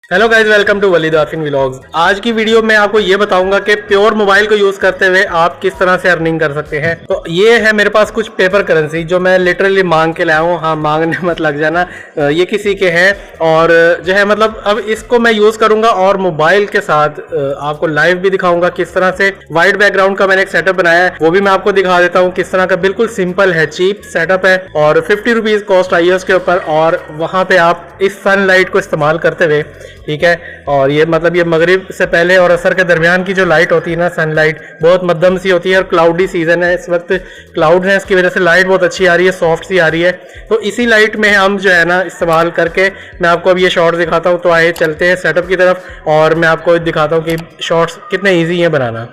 Hello guys, welcome to Waleed Afin vlogs. आज की video में आपको ये बताऊंगा कि प्योर मोबाइल को यूज करते हुए आप किस तरह से अर्निंग कर सकते हैं। तो ये है मेरे पास कुछ पेपर करेंसी जो मैं लिटरली मांग के लाया हूँ। हाँ, मांगने मत लग जाना, ये किसी के हैं और जो है मतलब अब इसको मैं यूज करूंगा और मोबाइल के साथ आपको लाइव भी दिखाऊंगा किस तरह से। वाइट बैकग्राउंड का मैंने एक सेटअप बनाया है, वो भी मैं आपको दिखा देता हूँ किस तरह का। बिल्कुल सिंपल है, चीप सेटअप है और 50 रुपीज कॉस्ट आई है उसके ऊपर। और वहां पे आप इस सनलाइट को इस्तेमाल करते हुए, ठीक है, और ये मतलब ये मगरिब से पहले और असर के दरमियान की जो लाइट होती है ना, सनलाइट बहुत मध्यम सी होती है और क्लाउडी सीजन है इस वक्त, क्लाउड है, इसकी वजह से लाइट बहुत अच्छी आ रही है, सॉफ्ट सी आ रही है। तो इसी लाइट में हम जो है ना इस्तेमाल करके मैं आपको अब ये शॉर्ट्स दिखाता हूँ। तो आइए चलते हैं सेटअप की तरफ और मैं आपको दिखाता हूँ कि शॉर्ट्स कितने ईजी है बनाना।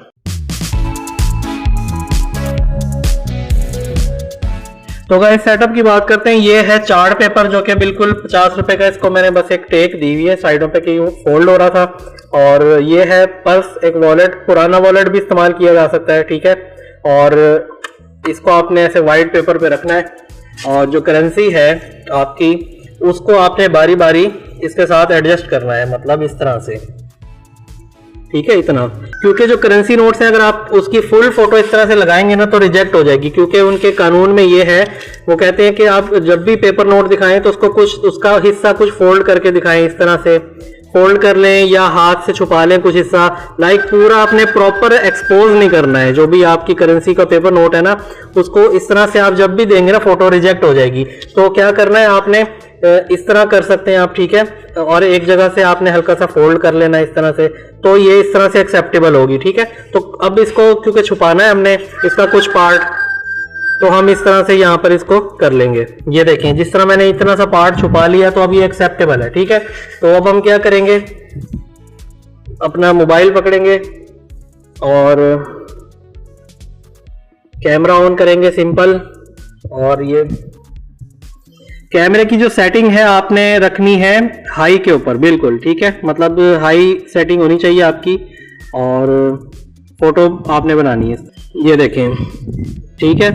तो गाइस सेटअप की बात करते हैं। ये है चार्ट पेपर जो कि बिल्कुल 50 रुपए का। इसको मैंने बस एक टेक दी हुई है साइडों पे कि फोल्ड हो रहा था। और ये है पर्स, एक वॉलेट, पुराना वॉलेट भी इस्तेमाल किया जा सकता है, ठीक है। और इसको आपने ऐसे वाइट पेपर पे रखना है और जो करेंसी है आपकी उसको आपने बारी बारी इसके साथ एडजस्ट करना है, मतलब इस तरह से, ठीक है, इतना। क्योंकि जो करेंसी नोट्स हैं अगर आप उसकी फुल फोटो इस तरह से लगाएंगे ना तो रिजेक्ट हो जाएगी, क्योंकि उनके कानून में ये है, वो कहते हैं कि आप जब भी पेपर नोट दिखाएं तो उसको कुछ उसका हिस्सा कुछ फोल्ड करके दिखाएं, इस तरह से फोल्ड कर लें या हाथ से छुपा लें कुछ हिस्सा। लाइक पूरा आपने प्रॉपर एक्सपोज नहीं करना है। जो भी आपकी करेंसी का पेपर नोट है ना उसको इस तरह से आप जब भी देंगे ना फोटो रिजेक्ट हो जाएगी। तो क्या करना है आपने, इस तरह कर सकते हैं आप, ठीक है, और एक जगह से आपने हल्का सा फोल्ड कर लेना इस तरह से, तो ये इस तरह से एक्सेप्टेबल होगी, ठीक है। तो अब इसको क्योंकि छुपाना है हमने इसका कुछ पार्ट, तो हम इस तरह से यहाँ पर इसको कर लेंगे। ये देखें, जिस तरह मैंने इतना सा पार्ट छुपा लिया तो अब ये एक्सेप्टेबल है, ठीक है। तो अब हम क्या करेंगे, अपना मोबाइल पकड़ेंगे और कैमरा ऑन करेंगे, सिंपल। और ये कैमरे की जो सेटिंग है आपने रखनी है हाई के ऊपर, बिल्कुल, ठीक है, मतलब हाई सेटिंग होनी चाहिए आपकी। और फोटो आपने बनानी है, ये देखें, ठीक है,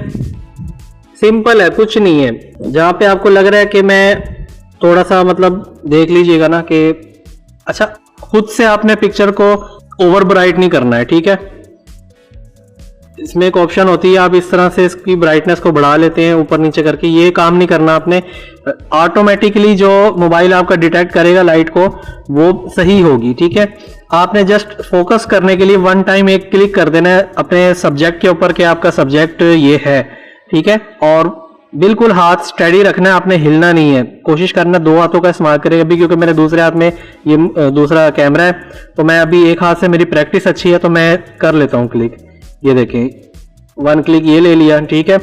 सिंपल है, कुछ नहीं है। जहाँ पे आपको लग रहा है कि मैं थोड़ा सा, मतलब देख लीजिएगा ना कि अच्छा, खुद से आपने पिक्चर को ओवर ब्राइट नहीं करना है, ठीक है। इसमें एक ऑप्शन होती है, आप इस तरह से इसकी ब्राइटनेस को बढ़ा लेते हैं ऊपर नीचे करके। ये काम नहीं करना आपने, ऑटोमेटिकली जो मोबाइल आपका डिटेक्ट करेगा लाइट को वो सही होगी, ठीक है। आपने जस्ट फोकस करने के लिए वन टाइम एक क्लिक कर देना है अपने सब्जेक्ट के ऊपर कि आपका सब्जेक्ट ये है, ठीक है। और बिल्कुल हाथ स्टेडी रखना है, आपने हिलना नहीं है। कोशिश करना दो हाथों का इस्तेमाल करें अभी, क्योंकि मेरे दूसरे हाथ में ये दूसरा कैमरा है, तो मैं अभी एक हाथ से, मेरी प्रैक्टिस अच्छी है तो मैं कर लेता हूँ क्लिक। ये देखें, वन क्लिक ये ले लिया, ठीक है।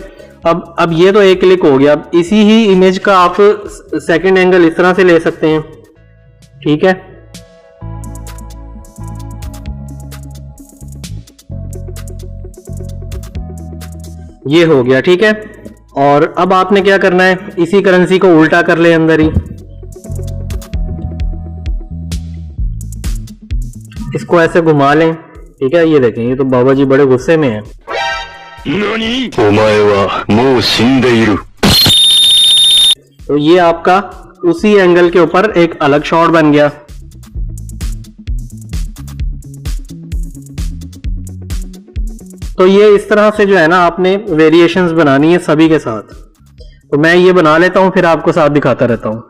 अब ये तो एक क्लिक हो गया। अब इसी ही इमेज का आप सेकंड एंगल इस तरह से ले सकते हैं, ठीक है। ये हो गया, ठीक है। और अब आपने क्या करना है, इसी करेंसी को उल्टा कर ले अंदर ही, इसको ऐसे घुमा लें, ठीक है। ये देखें, ये तो बाबा जी बड़े गुस्से में हैं। तो ये आपका उसी एंगल के ऊपर एक अलग शॉट बन गया। तो ये इस तरह से जो है ना आपने वेरिएशंस बनानी है सभी के साथ। तो मैं ये बना लेता हूं, फिर आपको साथ दिखाता रहता हूं।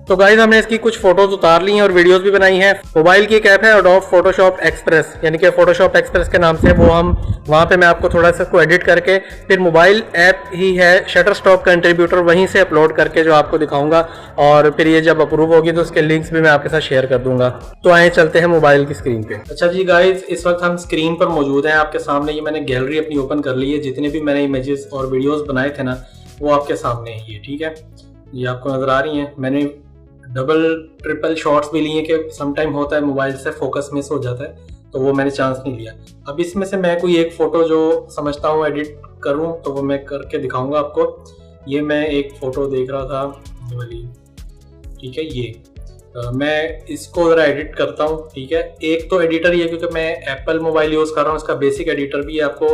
तो गाइस हमने इसकी कुछ फोटोज उतार ली हैं और वीडियोस भी बनाई हैं। मोबाइल की एक ऐप है एडोब फोटोशॉप एक्सप्रेस, यानी कि फोटोशॉप एक्सप्रेस के नाम से, वो हम वहाँ पे मैं आपको थोड़ा सा इसको एडिट करके फिर मोबाइल ऐप ही है शटरस्टॉक कंट्रीब्यूटर, वहीं से अपलोड करके जो आपको दिखाऊंगा। और फिर ये जब अप्रूव होगी तो उसके लिंक्स भी मैं आपके साथ शेयर कर दूंगा। तो आए चलते हैं मोबाइल की स्क्रीन पे। अच्छा जी गाइज, इस वक्त हम स्क्रीन पर मौजूद हैं आपके सामने। ये मैंने गैलरी अपनी ओपन कर ली है, जितने भी मैंने इमेजेस और वीडियोज बनाए थे ना वो आपके सामने है, ये ठीक है। ये आपको नजर आ रही है। मैंने डबल ट्रिपल शॉट्स भी लिए कि समटाइम होता है मोबाइल से फोकस मिस हो जाता है, तो वो मैंने चांस नहीं लिया। अब इसमें से मैं कोई एक फ़ोटो जो समझता हूँ एडिट करूँ तो वो मैं करके दिखाऊंगा आपको। ये मैं एक फ़ोटो देख रहा था वाली, ठीक है, ये मैं इसको ज़रा एडिट करता हूँ, ठीक है। एक तो एडिटर ये, क्योंकि मैं एप्पल मोबाइल यूज़ कर रहा हूँ, इसका बेसिक एडिटर भी आपको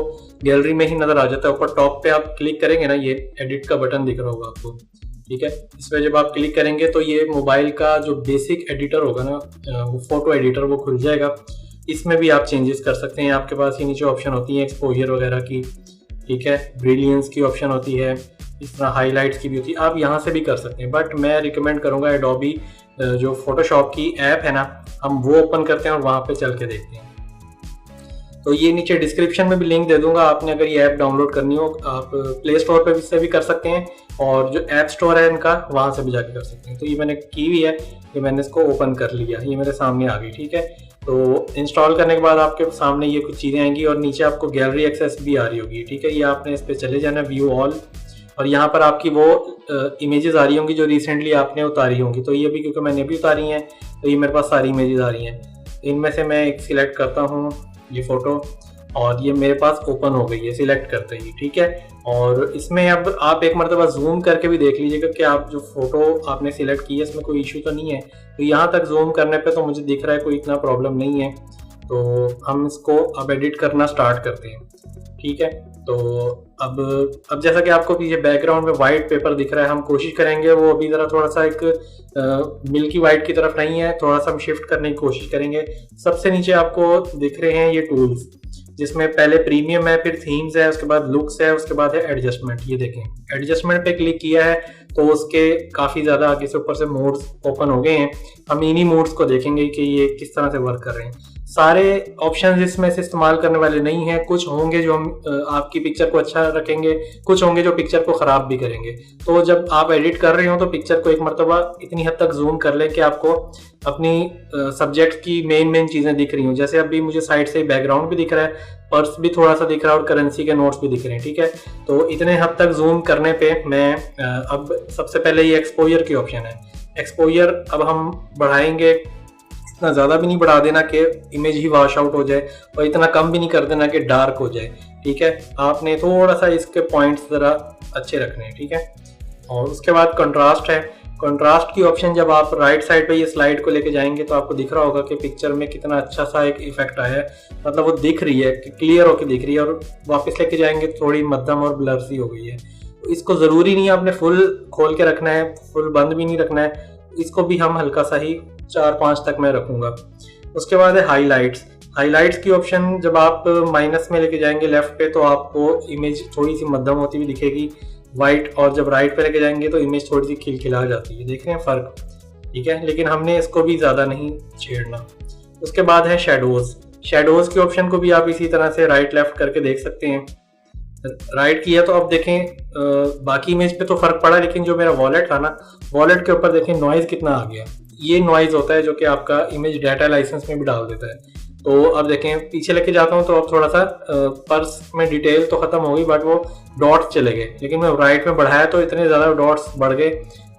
गैलरी में ही नज़र आ जाता है। ऊपर टॉप पे आप क्लिक करेंगे ना, ये एडिट का बटन दिख रहा होगा आपको, ठीक है। इस पर जब आप क्लिक करेंगे तो ये मोबाइल का जो बेसिक एडिटर होगा ना, वो फोटो एडिटर, वो खुल जाएगा। इसमें भी आप चेंजेस कर सकते हैं। आपके पास ये नीचे ऑप्शन होती है एक्सपोजर वगैरह की, ठीक है, ब्रिलियंस की ऑप्शन होती है, इस तरह हाईलाइट्स की भी होती है, आप यहाँ से भी कर सकते हैं। बट मैं रिकमेंड करूँगा एडोबी जो फोटोशॉप की ऐप है ना, हम वो ओपन करते हैं और वहाँ पे चल के देखते हैं। तो ये नीचे डिस्क्रिप्शन में भी लिंक दे दूंगा, आपने अगर ये ऐप डाउनलोड करनी हो आप प्ले स्टोर पे से भी कर सकते हैं, और जो ऐप स्टोर है इनका वहाँ से भी जाके कर सकते हैं। तो ये मैंने की हुई है, ये मैंने इसको ओपन कर लिया, ये मेरे सामने आ गई, ठीक है। तो इंस्टॉल करने के बाद आपके सामने ये कुछ चीज़ें आएंगी और नीचे आपको गैलरी एक्सेस भी आ रही होगी, ठीक है। ये आपने इस पर चले जाना, व्यू ऑल, और यहाँ पर आपकी वो इमेजेस आ रही होंगी जो रिसेंटली आपने उतारी होंगी। तो ये भी क्योंकि मैंने भी उतारी हैं तो ये मेरे पास सारी इमेजेस आ रही हैं। इनमें से मैं एक सिलेक्ट करता हूँ ये फ़ोटो, और ये मेरे पास ओपन हो गई है सिलेक्ट करते ही, ठीक है। और इसमें अब आप एक मरतबा जूम करके भी देख लीजिएगा कि आप जो फ़ोटो आपने सिलेक्ट की है इसमें कोई इशू तो नहीं है। तो यहाँ तक जूम करने पे तो मुझे दिख रहा है कोई इतना प्रॉब्लम नहीं है। तो हम इसको अब एडिट करना स्टार्ट करते हैं, ठीक है। तो अब जैसा कि आपको पीछे बैकग्राउंड में वाइट पेपर दिख रहा है, हम कोशिश करेंगे वो अभी ज़रा थोड़ा सा एक मिल्की वाइट की तरफ नहीं है, थोड़ा सा हम शिफ्ट करने की कोशिश करेंगे। सबसे नीचे आपको दिख रहे हैं ये टूल्स, जिसमें पहले प्रीमियम है, फिर थीम्स है, उसके बाद लुक्स है, उसके बाद है एडजस्टमेंट। ये देखें एडजस्टमेंट पे क्लिक किया है तो उसके काफ़ी ज़्यादा आगे से ऊपर से मोड्स ओपन हो गए हैं। हम इन्हीं मोड्स को देखेंगे कि ये किस तरह से वर्क कर रहे हैं। सारे ऑप्शंस इसमें से इस्तेमाल करने वाले नहीं हैं, कुछ होंगे जो हम आपकी पिक्चर को अच्छा रखेंगे, कुछ होंगे जो पिक्चर को ख़राब भी करेंगे। तो जब आप एडिट कर रहे हो तो पिक्चर को एक मरतबा इतनी हद तक जूम कर लें कि आपको अपनी सब्जेक्ट की मेन चीज़ें दिख रही हों। जैसे अभी मुझे साइड से बैकग्राउंड भी दिख रहा है, पर्स भी थोड़ा सा दिख रहा है और करेंसी के नोट्स भी दिख रहे हैं, ठीक है। तो इतने हद तक जूम करने पे मैं अब सबसे पहले ये एक्सपोजर की ऑप्शन है। एक्सपोजर अब हम बढ़ाएंगे, इतना ज़्यादा भी नहीं बढ़ा देना कि इमेज ही वॉश आउट हो जाए, और इतना कम भी नहीं कर देना कि डार्क हो जाए, ठीक है। आपने थोड़ा सा इसके पॉइंट्स ज़रा अच्छे रखने हैं, ठीक है। और उसके बाद कंट्रास्ट है। कंट्रास्ट की ऑप्शन जब आप राइट साइड पे ये स्लाइड को लेके जाएंगे तो आपको दिख रहा होगा कि पिक्चर में कितना अच्छा सा एक इफेक्ट आया है, मतलब वो दिख रही है, क्लियर होकर दिख रही है। और वापस लेके जाएंगे थोड़ी मध्यम और ब्लर सी हो गई है। तो इसको ज़रूरी नहीं आपने फुल खोल के रखना है, फुल बंद भी नहीं रखना है, इसको भी हम हल्का सा ही 4-5 तक मैं रखूँगा। उसके बाद है हाईलाइट्स। हाईलाइट्स की ऑप्शन जब आप माइनस में लेके जाएंगे लेफ्ट पे तो आपको इमेज थोड़ी सी मध्यम होती हुई दिखेगी वाइट, और जब राइट पे लेके जाएंगे तो इमेज थोड़ी सी खिलखिला जाती है, देख रहे हैं फ़र्क, ठीक है। लेकिन हमने इसको भी ज़्यादा नहीं छेड़ना। उसके बाद है शेडोज़। शेडोज़ की ऑप्शन को भी आप इसी तरह से राइट लेफ्ट करके देख सकते हैं। राइट किया तो अब देखें बाकी इमेज पे तो फ़र्क पड़ा, लेकिन जो मेरा वॉलेट था ना, वॉलेट के ऊपर देखें नॉइज़ कितना आ गया। ये नॉइज़ होता है जो कि आपका इमेज डाटा लाइसेंस में भी डाल देता है। तो अब देखें पीछे लेके जाता हूँ तो अब थोड़ा सा पर्स में डिटेल तो ख़त्म हो गई, बट वो डॉट्स चले गए। लेकिन मैं राइट में बढ़ाया तो इतने ज़्यादा डॉट्स बढ़ गए।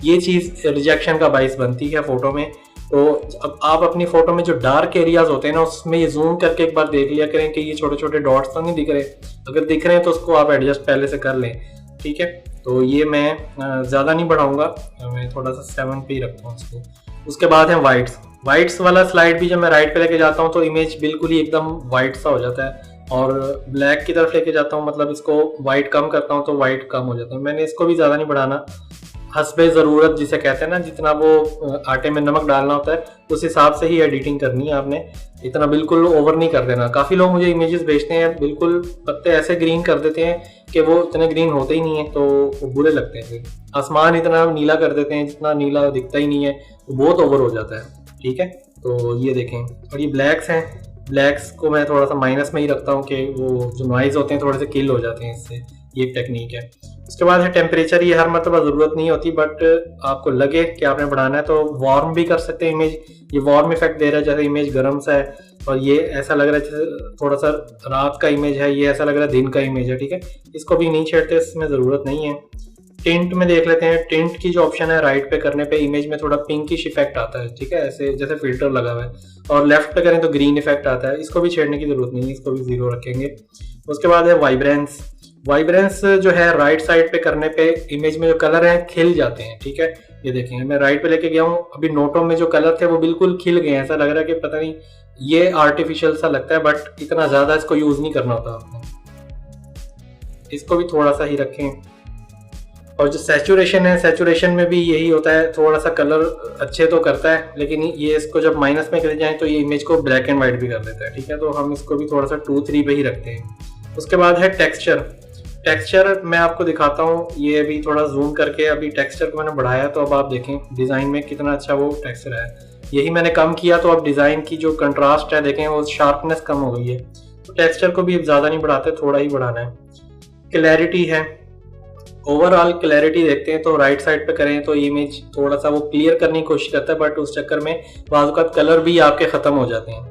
ये चीज़ रिजेक्शन का बाइस बनती है फ़ोटो में। तो अब आप अपनी फ़ोटो में जो डार्क एरियाज होते हैं ना, उसमें ये जूम करके एक बार देख लिया करें कि ये छोटे छोटे डॉट्स तो नहीं दिख रहे। अगर दिख रहे हैं तो उसको आप एडजस्ट पहले से कर लें, ठीक है। तो ये मैं ज़्यादा नहीं बढ़ाऊँगा, मैं थोड़ा सा 7 पे ही रखता हूँ इसको। उसके बाद है वाइट्स वाला स्लाइड भी जब मैं राइट पे लेके जाता हूँ तो इमेज बिल्कुल ही एकदम वाइट सा हो जाता है, और ब्लैक की तरफ लेके जाता हूँ, मतलब इसको वाइट कम करता हूँ तो वाइट कम हो जाता है। मैंने इसको भी ज़्यादा नहीं बढ़ाना, हस्बे ज़रूरत जिसे कहते हैं ना, जितना वो आटे में नमक डालना होता है उस हिसाब से ही एडिटिंग करनी है आपने, इतना बिल्कुल ओवर नहीं कर देना। काफ़ी लोग मुझे इमेजेस भेजते हैं, बिल्कुल पत्ते ऐसे ग्रीन कर देते हैं कि वो इतने ग्रीन होते ही नहीं है, तो वो बुरे लगते हैं। फिर आसमान इतना नीला कर देते हैं जितना नीला दिखता ही नहीं है, वो बहुत ओवर हो जाता है, ठीक है। तो ये देखें, और ये ब्लैक्स हैं, ब्लैक्स को मैं थोड़ा सा माइनस में ही रखता हूँ कि वो जो नॉइज़ होते हैं थोड़े से किल हो जाते हैं इससे, ये एक टेक्निक है। उसके बाद है टेम्परेचर। ये हर मरतबा ज़रूरत नहीं होती, बट आपको लगे कि आपने बढ़ाना है तो वार्म भी कर सकते हैं इमेज। ये वार्म इफेक्ट दे रहा है, जैसे इमेज गर्म सा है, और ये ऐसा लग रहा है जैसे थोड़ा सा रात का इमेज है, ये ऐसा लग रहा है दिन का इमेज है, ठीक है। इसको भी नहीं छेड़ते, इसमें ज़रूरत नहीं है। टिंट में देख लेते हैं। टिंट की जो ऑप्शन है राइट पे करने पे इमेज में थोड़ा पिंकिश इफेक्ट आता है, ठीक है, ऐसे जैसे फिल्टर लगा हुआ है। और लेफ्ट पे करें तो ग्रीन इफेक्ट आता है, इसको भी छेड़ने की जरूरत नहीं है, इसको भी 0 रखेंगे। उसके बाद है वाइब्रेंस। वाइब्रेंस जो है राइट साइड पे करने पे इमेज में जो कलर है खिल जाते हैं, ठीक है। ये देखेंगे मैं राइट पे लेके गया हूँ, अभी नोटों में जो कलर थे वो बिल्कुल खिल गए हैं, ऐसा लग रहा है कि पता नहीं, ये आर्टिफिशियल सा लगता है, बट इतना ज्यादा इसको यूज नहीं करना होता आपको। इसको भी थोड़ा सा ही रखें। और जो सैचुरेशन है, सैचुरेशन में भी यही होता है, थोड़ा सा कलर अच्छे तो करता है, लेकिन ये इसको जब माइनस में कर जाए तो ये इमेज को ब्लैक एंड व्हाइट भी कर देता है, ठीक है। तो हम इसको भी थोड़ा सा 2-3 पे ही रखते हैं। उसके बाद है टेक्सचर। टेक्सचर मैं आपको दिखाता हूँ, ये अभी थोड़ा जूम करके, अभी टेक्सचर को मैंने बढ़ाया तो अब आप देखें डिज़ाइन में कितना अच्छा वो टेक्सचर है। यही मैंने कम किया तो अब डिज़ाइन की जो कंट्रास्ट है देखें वो शार्पनेस कम हो गई है। तो टेक्सचर को भी अब ज़्यादा नहीं बढ़ाते, थोड़ा ही बढ़ाना है। क्लैरिटी है, ओवरऑल क्लैरिटी देखते हैं तो राइट साइड पे करें तो इमेज थोड़ा सा वो क्लियर करने की कोशिश करता है, बट उस चक्कर में बाज़ औक़ात कलर भी आपके ख़त्म हो जाते हैं।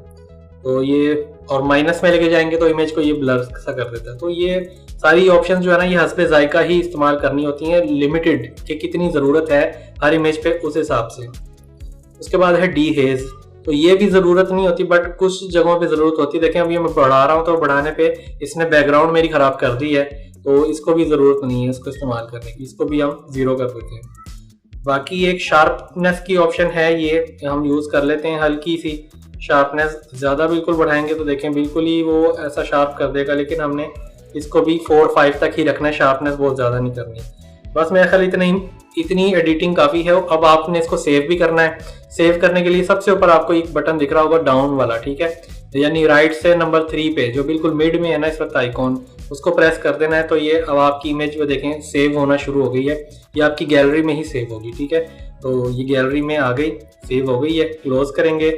तो ये, और माइनस में लेके जाएंगे तो इमेज को ये ब्लर सा कर देता है। तो ये सारी ऑप्शन जो है ना, ये हस्बे जायका ही इस्तेमाल करनी होती हैं, लिमिटेड कि कितनी ज़रूरत है हर इमेज पे उस हिसाब से। उसके बाद है डी हेज। तो ये भी ज़रूरत नहीं होती, बट कुछ जगहों पे ज़रूरत होती है। देखें अभी मैं बढ़ा रहा हूँ तो बढ़ाने पे इसने बैकग्राउंड मेरी ख़राब कर दी है, तो इसको भी ज़रूरत नहीं है इसको इस्तेमाल करने की, इसको भी हम 0 कर देते हैं। बाकी एक शार्पनेस की ऑप्शन है, ये हम यूज़ कर लेते हैं, हल्की सी शार्पनेस। ज़्यादा बिल्कुल बढ़ाएंगे तो देखें बिल्कुल ही वो ऐसा शार्प कर देगा, लेकिन हमने इसको भी 4-5 तक ही रखना है, शार्पनेस बहुत ज़्यादा नहीं करनी। बस मेरे ख्याल इतनी एडिटिंग काफ़ी है। अब आपने इसको सेव भी करना है। सेव करने के लिए सबसे ऊपर आपको एक बटन दिख रहा होगा डाउन वाला, ठीक है, यानी राइट से नंबर 3 पे जो बिल्कुल मिड में है ना इस वक्त आइकॉन, उसको प्रेस कर देना है। तो ये अब आपकी इमेज में देखें सेव होना शुरू हो गई है, ये आपकी गैलरी में ही सेव होगी, ठीक है। तो ये गैलरी में आ गई, सेव हो गई है। क्लोज करेंगे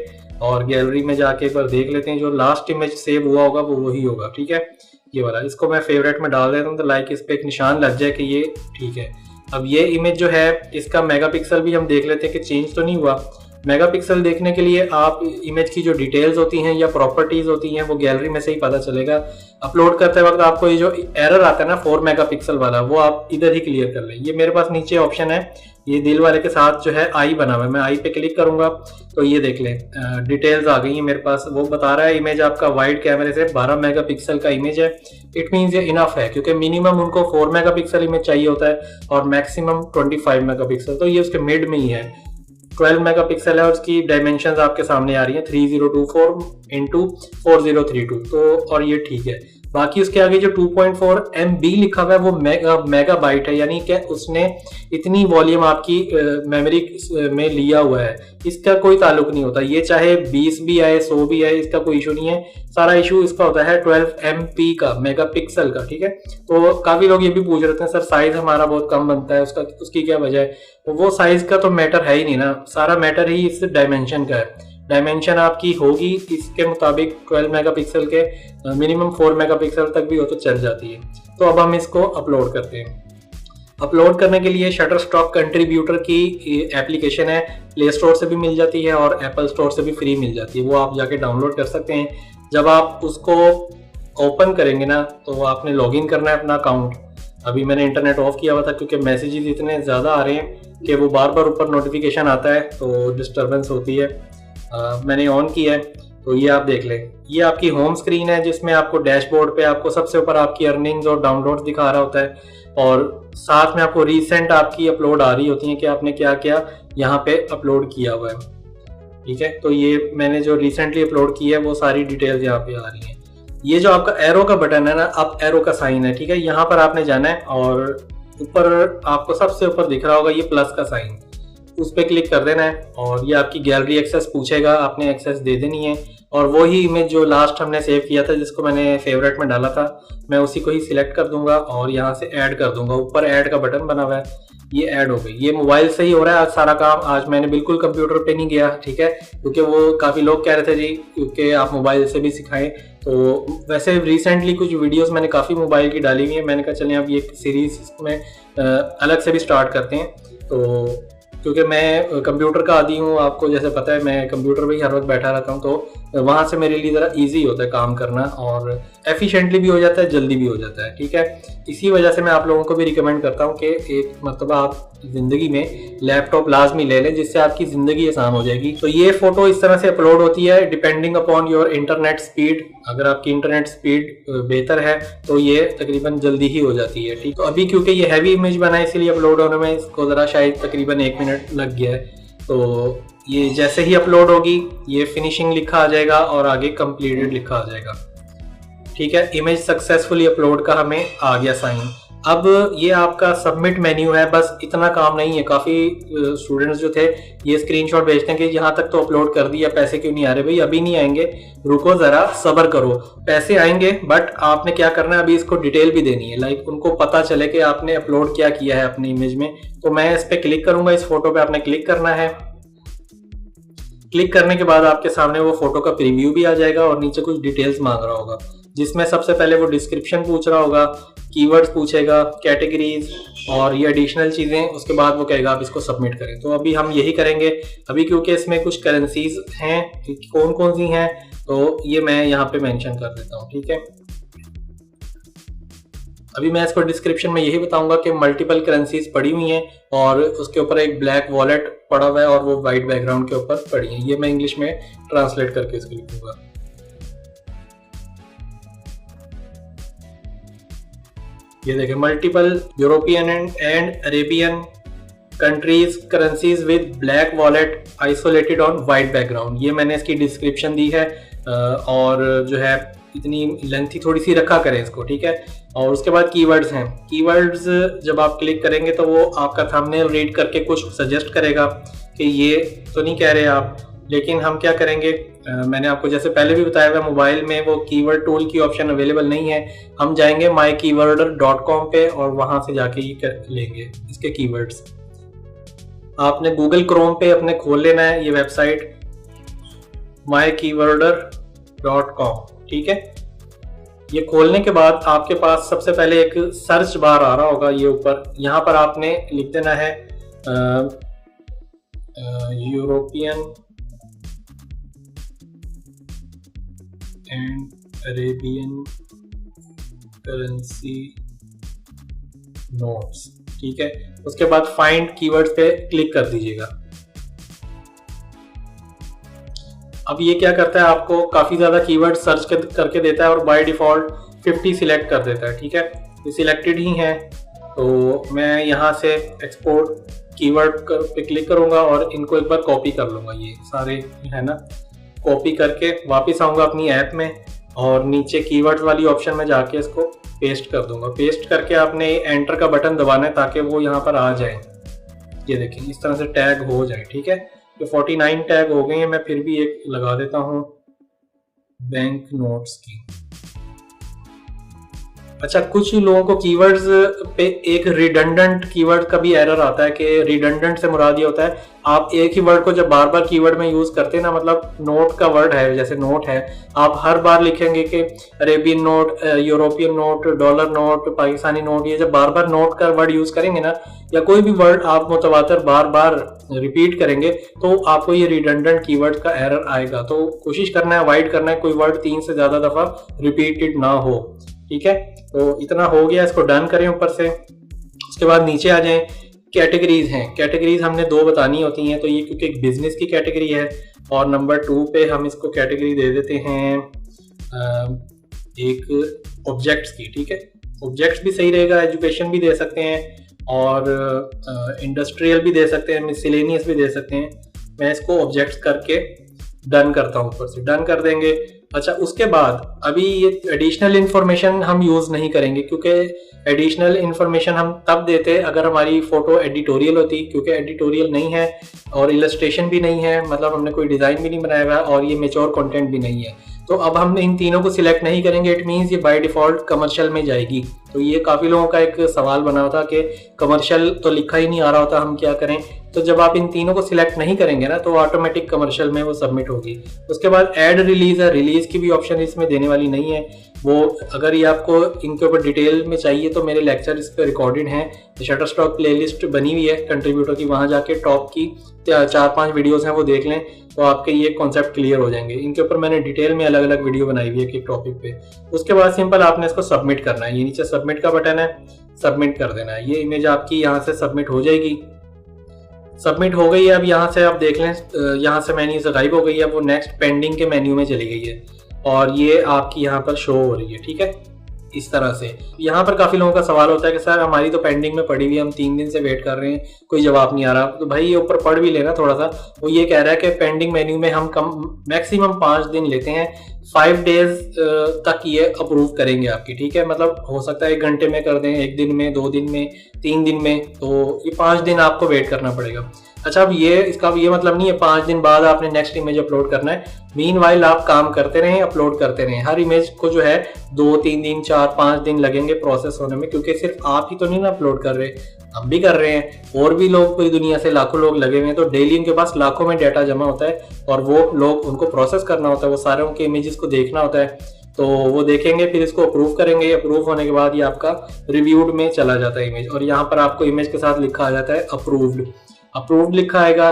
और गैलरी में जाके एक बार देख लेते हैं, जो लास्ट इमेज सेव हुआ होगा वो वही होगा, ठीक है, ये वाला। इसको मैं फेवरेट में डाल देता हूँ तो लाइक इस पे एक निशान लग जाए कि ये ठीक है। अब ये इमेज जो है इसका मेगापिक्सल भी हम देख लेते हैं कि चेंज तो नहीं हुआ। मेगापिक्सल देखने के लिए आप इमेज की जो डिटेल्स होती हैं या प्रॉपर्टीज होती हैं वो गैलरी में से ही पता चलेगा। अपलोड करते वक्त आपको ये जो एरर आता है ना 4 मेगापिक्सल वाला, वो आप इधर ही क्लियर कर लें। ये मेरे पास नीचे ऑप्शन है, ये दिल वाले के साथ जो है आई बना हुआ है, मैं आई पे क्लिक करूंगा तो ये देख लें डिटेल्स आ गई है मेरे पास। वो बता रहा है इमेज आपका वाइड कैमरे से 12 मेगापिक्सल का इमेज है। इट मीन्स ये इनफ है, क्योंकि मिनिमम उनको 4 मेगापिक्सल इमेज चाहिए होता है और मैक्सिमम 25 मेगापिक्सल, तो ये उसके मिड में ही है। 12 मेगापिक्सल है और उसकी डायमेंशंस आपके सामने आ रही हैं 3024 इंटू 4032, तो और ये ठीक है। बाकी उसके आगे जो 2.4 MB लिखा हुआ है वो मेगाबाइट है, यानी कि उसने इतनी वॉल्यूम आपकी मेमोरी में लिया हुआ है। इसका कोई ताल्लुक नहीं होता, ये चाहे 20 भी आए 100 भी आए, इसका कोई इशू नहीं है। सारा इशू इसका होता है 12 MP का, मेगापिक्सल का, ठीक है। तो काफी लोग ये भी पूछ रहे थे सर साइज हमारा बहुत कम बनता है, उसकी क्या वजह है। तो वो साइज का तो मैटर है ही नहीं ना, सारा मैटर ही इस डायमेंशन का है। डायमेंशन आपकी होगी इसके मुताबिक 12 मेगापिक्सल के, मिनिमम 4 मेगापिक्सल तक भी हो तो चल जाती है। तो अब हम इसको अपलोड करते हैं। अपलोड करने के लिए शटरस्टॉक कंट्रीब्यूटर की एप्लीकेशन है, प्ले स्टोर से भी मिल जाती है और एप्पल स्टोर से भी फ्री मिल जाती है, वो आप जाके डाउनलोड कर सकते हैं। जब आप उसको ओपन करेंगे ना तो आपने लॉगिन करना है अपना अकाउंट। अभी मैंने इंटरनेट ऑफ किया हुआ था क्योंकि मैसेजेस इतने ज़्यादा आ रहे हैं कि वो बार बार ऊपर नोटिफिकेशन आता है तो डिस्टर्बेंस होती है। मैंने ऑन किया है तो ये आप देख लें, ये आपकी होम स्क्रीन है जिसमें आपको डैशबोर्ड पे आपको सबसे ऊपर आपकी अर्निंग्स और डाउनलोड्स दिखा रहा होता है और साथ में आपको रीसेंट आपकी अपलोड आ रही होती है कि आपने क्या क्या यहाँ पे अपलोड किया हुआ है, ठीक है। तो ये मैंने जो रिसेंटली अपलोड किया है वो सारी डिटेल्स यहाँ पे आ रही हैं। ये जो आपका एरो का बटन है ना, अप एरो का साइन है, ठीक है, यहाँ पर आपने जाना है और ऊपर आपको सबसे ऊपर दिख रहा होगा ये प्लस का साइन, उस पर क्लिक कर देना है और ये आपकी गैलरी एक्सेस पूछेगा, आपने एक्सेस दे देनी है। और वही इमेज जो लास्ट हमने सेव किया था जिसको मैंने फेवरेट में डाला था, मैं उसी को ही सिलेक्ट कर दूंगा और यहाँ से ऐड कर दूंगा। ऊपर ऐड का बटन बना हुआ है, ये ऐड हो गई। ये मोबाइल से ही हो रहा है आज सारा काम, आज मैंने बिल्कुल कंप्यूटर पे नहीं गया, ठीक है, क्योंकि वो काफ़ी लोग कह रहे थे जी क्योंकि आप मोबाइल से भी सिखाएं। तो वैसे रिसेंटली कुछ वीडियोस मैंने काफ़ी मोबाइल की डाली हुई है, मैंने कहा चलें अब ये सीरीज में अलग से भी स्टार्ट करते हैं। तो क्योंकि मैं कंप्यूटर का आदी हूँ, आपको जैसे पता है मैं कंप्यूटर पे ही हर वक्त बैठा रहता हूँ, तो वहाँ से मेरे लिए ज़रा इजी होता है काम करना, और एफिशिएंटली भी हो जाता है, जल्दी भी हो जाता है। ठीक है, इसी वजह से मैं आप लोगों को भी रिकमेंड करता हूँ कि एक मतलब आप ज़िंदगी में लैपटॉप लाजमी ले लें, जिससे आपकी ज़िंदगी आसान हो जाएगी। तो ये फ़ोटो इस तरह से अपलोड होती है depending upon your internet speed. अगर आपकी इंटरनेट स्पीड बेहतर है तो ये तकरीबन जल्दी ही हो जाती है। ठीक, तो अभी क्योंकि ये हैवी इमेज बना है इसलिए अपलोड होने में इसको ज़रा शायद तकरीबन 1 मिनट लग गया है। तो ये जैसे ही अपलोड होगी ये फिनिशिंग लिखा आ जाएगा और आगे कंप्लीटेड लिखा आ जाएगा। ठीक है, इमेज सक्सेसफुली अपलोड का हमें आ गया साइन। अब ये आपका सबमिट मेन्यू है, बस इतना काम नहीं है। काफ़ी स्टूडेंट्स जो थे ये स्क्रीनशॉट भेजते हैं कि यहाँ तक तो अपलोड कर दिया, पैसे क्यों नहीं आ रहे। भाई अभी नहीं आएंगे, रुको ज़रा, सब्र करो, पैसे आएंगे। बट आपने क्या करना है, अभी इसको डिटेल भी देनी है, लाइक उनको पता चले कि आपने अपलोड क्या किया है अपनी इमेज में। तो मैं इस पर क्लिक करूँगा, इस फोटो पर आपने क्लिक करना है। क्लिक करने के बाद आपके सामने वो फोटो का प्रीव्यू भी आ जाएगा और नीचे कुछ डिटेल्स मांग रहा होगा, जिसमें सबसे पहले वो डिस्क्रिप्शन पूछ रहा होगा, कीवर्ड्स पूछेगा, कैटेगरीज और ये एडिशनल चीज़ें। उसके बाद वो कहेगा आप इसको सबमिट करें। तो अभी हम यही करेंगे। अभी क्योंकि इसमें कुछ करेंसीज हैं, कौन कौन सी हैं, तो ये मैं यहाँ पे मेंशन कर देता हूँ। ठीक है, अभी मैं इसको डिस्क्रिप्शन में यही बताऊंगा कि मल्टीपल करेंसीज पड़ी हुई हैं और उसके ऊपर एक ब्लैक वॉलेट पड़ा हुआ है और वो वाइट बैकग्राउंड के ऊपर पड़ी है। ये मैं इंग्लिश में ट्रांसलेट करके इसको लिखूंगा। ये देखें, multiple European and Arabian countries currencies with black wallet isolated on white background. ये मैंने इसकी डिस्क्रिप्शन दी है और जो है इतनी लेंथी थोड़ी सी रखा करें इसको। ठीक है, और उसके बाद कीवर्ड्स हैं। कीवर्ड्स जब आप क्लिक करेंगे तो वो आपका थंबनेल रीड करके कुछ सजेस्ट करेगा कि ये तो नहीं कह रहे आप, लेकिन हम क्या करेंगे, मैंने आपको जैसे पहले भी बताया हुआ, मोबाइल में वो कीवर्ड टूल की ऑप्शन अवेलेबल नहीं है। हम जाएंगे mykeywordr.com पे और वहां से जाके ये लेंगे इसके कीवर्ड्स। आपने गूगल क्रोम पे अपने खोल लेना है ये वेबसाइट mykeywordr.com। ठीक है, ये खोलने के बाद आपके पास सबसे पहले एक सर्च बार आ रहा होगा ये ऊपर। यहाँ पर आपने लिख देना है European and Arabian currency notes. ठीक है, उसके बाद फाइंड कीवर्ड्स पे क्लिक कर दीजिएगा। अब ये क्या करता है, आपको काफ़ी ज़्यादा कीवर्ड सर्च करके देता है और बाय डिफ़ॉल्ट 50 सिलेक्ट कर देता है। ठीक है, ये सिलेक्टेड ही हैं, तो मैं यहाँ से एक्सपोर्ट कीवर्ड पे क्लिक करूँगा और इनको एक बार कॉपी कर लूँगा। ये सारे है ना, कॉपी करके वापस आऊँगा अपनी ऐप में और नीचे कीवर्ड्स वाली ऑप्शन में जाके इसको पेस्ट कर दूँगा। पेस्ट करके आपने एंटर का बटन दबाना है ताकि वो यहाँ पर आ जाए। ये देखें, इस तरह से टैग हो जाए। ठीक है, तो 49 टैग हो गए हैं। मैं फिर भी एक लगा देता हूँ बैंक नोट्स की। अच्छा, कुछ लोगों को कीवर्ड्स पे एक रिडंडेंट कीवर्ड का भी एरर आता है कि रिडंडेंट से मुराद ये होता है आप एक ही वर्ड को जब बार बार कीवर्ड में यूज करते हैं ना, मतलब नोट का वर्ड है जैसे नोट है, आप हर बार लिखेंगे कि Arabian note, European note, dollar note, Pakistani note, ये जब बार बार नोट का वर्ड यूज करेंगे ना, या कोई भी वर्ड आप मुतवातर बार बार रिपीट करेंगे तो आपको ये रिडंडेंट कीवर्ड का एरर आएगा। तो कोशिश करना है, अवॉइड करना है कोई वर्ड 3 से ज्यादा दफा रिपीटेड ना हो। ठीक है, तो इतना हो गया, इसको डन करें ऊपर से। उसके बाद नीचे आ जाएं, कैटेगरीज हैं। कैटेगरीज हमने 2 बतानी होती हैं, तो ये क्योंकि एक बिजनेस की कैटेगरी है और नंबर 2 पे हम इसको कैटेगरी दे देते हैं एक ऑब्जेक्ट्स की। ठीक है, ऑब्जेक्ट्स भी सही रहेगा, एजुकेशन भी दे सकते हैं और इंडस्ट्रियल भी दे सकते हैं, मिसलेनियस भी दे सकते हैं। मैं इसको ऑब्जेक्ट्स करके डन करता हूँ, ऊपर से डन कर देंगे। अच्छा, उसके बाद अभी ये एडिशनल इन्फॉर्मेशन हम यूज़ नहीं करेंगे, क्योंकि एडिशनल इन्फॉर्मेशन हम तब देते अगर हमारी फ़ोटो एडिटोरियल होती, क्योंकि एडिटोरियल नहीं है और इलस्ट्रेशन भी नहीं है, मतलब हमने कोई डिज़ाइन भी नहीं बनाया हुआ और ये मैच्योर कंटेंट भी नहीं है। तो अब हम इन तीनों को सिलेक्ट नहीं करेंगे, इट मीन्स ये बाय डिफ़ॉल्ट कमर्शियल में जाएगी। तो ये काफ़ी लोगों का एक सवाल बना हुआ था कि कमर्शियल तो लिखा ही नहीं आ रहा होता, हम क्या करें। तो जब आप इन तीनों को सिलेक्ट नहीं करेंगे ना तो ऑटोमेटिक कमर्शियल में वो सबमिट होगी। उसके बाद ऐड रिलीज है, रिलीज की भी ऑप्शन इसमें देने वाली नहीं है। वो अगर ये आपको इनके ऊपर डिटेल में चाहिए तो मेरे लेक्चर इस पर रिकॉर्डेड हैं, शटरस्टॉक प्लेलिस्ट बनी हुई है कंट्रीब्यूटर की, वहाँ जाके टॉप की 4-5 वीडियोस हैं वो देख लें तो आपके ये कॉन्सेप्ट क्लियर हो जाएंगे। इनके ऊपर मैंने डिटेल में अलग अलग वीडियो बनाई हुई है एक टॉपिक पे। उसके बाद सिंपल आपने इसको सबमिट करना है, ये नीचे सबमिट का बटन है, सबमिट कर देना है। ये इमेज आपकी यहाँ से सबमिट हो जाएगी। सबमिट हो गई है। अब यहाँ से आप देख लें, यहाँ से मेन्यू से गायब हो गई है, वो नेक्स्ट पेंडिंग के मेन्यू में चली गई है और ये आपकी यहाँ पर शो हो रही है। ठीक है, इस तरह से। यहाँ पर काफी लोगों का सवाल होता है कि सर हमारी तो पेंडिंग में पड़ी हुई है, हम 3 दिन से वेट कर रहे हैं, कोई जवाब नहीं आ रहा। तो भाई ये ऊपर पढ़ भी लेना थोड़ा सा। वो ये कह रहा है कि पेंडिंग मेन्यू में हम कम मैक्सिमम 5 दिन लेते हैं, 5 डेज तक ये अप्रूव करेंगे आपकी। ठीक है, मतलब हो सकता है 1 घंटे में कर दें, 1 दिन में, 2 दिन में, 3 दिन में, तो ये 5 दिन आपको वेट करना पड़ेगा। अच्छा, अब ये इसका ये मतलब नहीं है 5 दिन बाद आपने नेक्स्ट इमेज अपलोड करना है। मीनवाइल आप काम करते रहें, अपलोड करते रहें। हर इमेज को जो है 2-3 दिन, 4-5 दिन लगेंगे प्रोसेस होने में, क्योंकि सिर्फ आप ही तो नहीं ना अपलोड कर रहे, हम भी कर रहे हैं और भी लोग पूरी दुनिया से लाखों लोग लगे हुए हैं। तो डेली उनके पास लाखों में डाटा जमा होता है और वो लोग उनको प्रोसेस करना होता है, वो सारे उनके इमेजेस को देखना होता है। तो वो देखेंगे, फिर इसको अप्रूव करेंगे। अप्रूव होने के बाद ये आपका रिव्यूड में चला जाता है इमेज, और यहाँ पर आपको इमेज के साथ लिखा आ जाता है अप्रूव्ड। अप्रूव्ड लिखा आएगा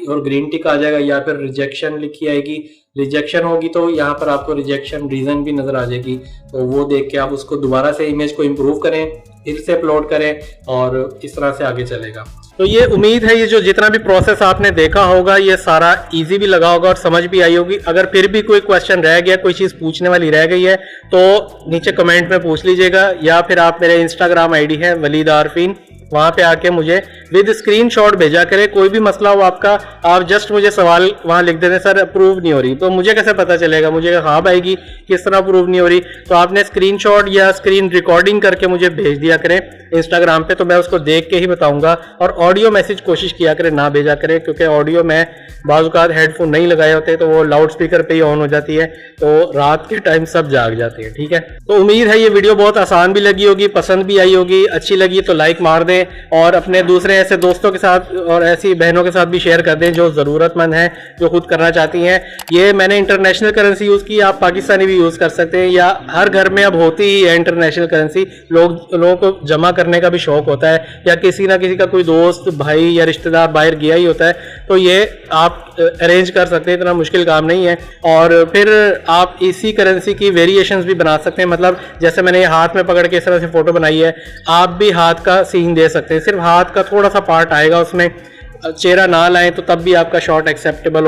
और ग्रीन टिक आ जाएगा, या फिर रिजेक्शन लिखी आएगी। रिजेक्शन होगी तो यहाँ पर आपको रिजेक्शन रीजन भी नजर आ जाएगी, तो वो देख के आप उसको दोबारा से इमेज को इम्प्रूव करें, फिर से अपलोड करें और इस तरह से आगे चलेगा। तो ये उम्मीद है ये जो जितना भी प्रोसेस आपने देखा होगा ये सारा इजी भी लगा होगा और समझ भी आई होगी। अगर फिर भी कोई क्वेश्चन रह गया, कोई चीज़ पूछने वाली रह गई है तो नीचे कमेंट में पूछ लीजिएगा, या फिर आप मेरे इंस्टाग्राम आईडी है वलीद आरफीन, वहां पे आके मुझे विद स्क्रीनशॉट भेजा करें। कोई भी मसला हो आपका, आप जस्ट मुझे सवाल वहां लिख देते सर अप्रूव नहीं हो रही, तो मुझे कैसे पता चलेगा, मुझे हाँ आएगी किस तरह अप्रूव नहीं हो रही। तो आपने स्क्रीनशॉट या स्क्रीन रिकॉर्डिंग करके मुझे भेज दिया करें इंस्टाग्राम पे, तो मैं उसको देख के ही बताऊंगा। और ऑडियो मैसेज कोशिश किया करें ना भेजा करें, क्योंकि ऑडियो में बाज़-औक़ात हेडफोन नहीं लगाए होते तो वो लाउड स्पीकर पे ही ऑन हो जाती है, तो रात के टाइम सब जाग जाते हैं। ठीक है, तो उम्मीद है ये वीडियो बहुत आसान भी लगी होगी, पसंद भी आई होगी। अच्छी लगी तो लाइक मार दें और अपने दूसरे ऐसे दोस्तों के साथ और ऐसी बहनों के साथ भी शेयर कर दें जो ज़रूरतमंद हैं, जो खुद करना चाहती हैं। ये मैंने इंटरनेशनल करेंसी यूज़ की, आप पाकिस्तानी भी यूज़ कर सकते हैं, या हर घर में अब होती ही है इंटरनेशनल करेंसी। लोगों को जमा करने का भी शौक होता है, या किसी ना किसी का कोई दोस्त भाई या रिश्तेदार बाहर गया ही होता है, तो ये आप अरेंज कर सकते हैं, इतना मुश्किल काम नहीं है। और फिर आप इसी करेंसी की वेरिएशंस भी बना सकते हैं, मतलब जैसे मैंने ये हाथ में पकड़ के इस तरह से फोटो बनाई है, आप भी हाथ का सीन दे सकते हैं, सिर्फ हाथ का थोड़ा सा पार्ट आएगा उसमें, चेहरा ना लाएं तो तब भी आपका शॉट एक्सेप्टेबल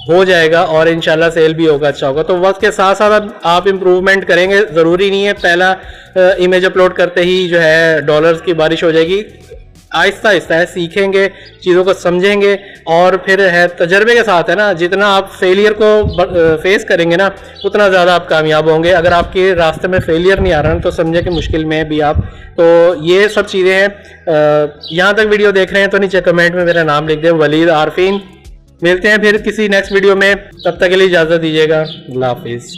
हो जाएगा और इंशाल्लाह सेल भी होगा, अच्छा होगा। तो वक्त के साथ साथ आप इम्प्रूवमेंट करेंगे, ज़रूरी नहीं है पहला इमेज अपलोड करते ही जो है डॉलर्स की बारिश हो जाएगी। आहिस्ता आहिस्ता है, सीखेंगे, चीज़ों को समझेंगे और फिर है तजर्बे के साथ है ना, जितना आप फेलियर को फेस करेंगे ना उतना ज़्यादा आप कामयाब होंगे। अगर आपके रास्ते में फेलियर नहीं आ रहा है तो समझे कि मुश्किल में भी आप। तो ये सब चीज़ें हैं। यहाँ तक वीडियो देख रहे हैं तो नीचे कमेंट में मेरा नाम लिख दें, वलीद आरफीन। मिलते हैं फिर किसी नेक्स्ट वीडियो में, तब तक के लिए इजाज़त दीजिएगा। अल्लाह हाफिज़।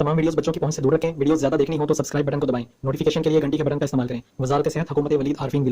तमाम वीडियोस बच्चों की पहुंच से दूर रखें। वीडियोस ज्यादा देखनी हो तो सब्सक्राइब बटन को दबाएं। नोटिफिकेशन के लिए घंटी के बटन का इस्तेमाल करें। वजारत सेहत हुकूमत वलीद आरफीन।